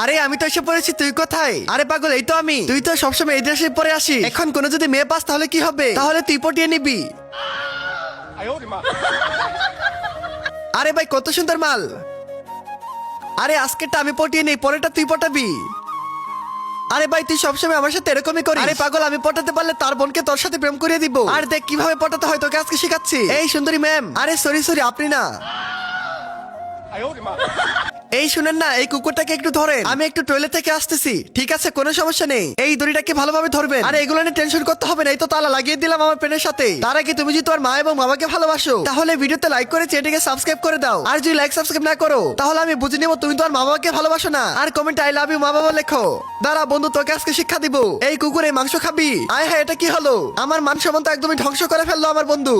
আরে আমি তো এসে পড়েছি, তুই কোথায়? আরে পাগল, এই তো আমি। তুই তো সবসময় এই ড্রেসে পরে আসিস, এখন কোনো যদি মেয়ে পাস তাহলে কি হবে? তাহলে তুই পটিয়ে নিবি। আরে ভাই কত সুন্দর মাল। আরে আজকেরটা আমি পটিয়ে নেই, পরেরটা তুই পটাবি। আরে ভাই তুই সবসময় আমার সাথে এরকমই করিস। আরে পাগল, আমি পটাতে পারলে তার বোনকে তোর সাথে প্রেম করিয়ে দিব। আর দেখ কিভাবে পটাতে হয়, তোকে আজকে শিখাচ্ছি। এই সুন্দরী ম্যাম, আরে সরি সরি, আপনি না। এই শুনেন না, এই কুকুরটাকে একটু ধরেন, আমি একটু টয়লেট থেকে আসতেছি। ঠিক আছে, কোনো সমস্যা নেই। এই দড়িটাকে ভালোভাবে ধরবেন। আর এগুলো নিয়ে টেনশন করতে হবে না, এই তো তালা লাগিয়ে দিলাম আমার পেনের সাথে। তার আগে তুমি যদি তোমার মা এবং বাবাকে ভালোবাসো তাহলে ভিডিওতে লাইক করে চ্যানেলটিকে সাবস্ক্রাইব করে দাও। আর যদি লাইক সাবস্ক্রাইব না করো তাহলে আমি বুঝে নেবো তুমি তোমার মা বাবাকে ভালোবাসো না। আর কমেন্ট আই লাভ ইউ মা বাবা লেখো। দাঁড়া বন্ধু, তোকে আজকে শিক্ষা দিব। এই কুকুর এই মাংস খাবি? আয় হ্যাঁ, এটা কি হলো? আমার মান সম্মান তো একদমই ধ্বংস করে ফেললো আমার বন্ধু।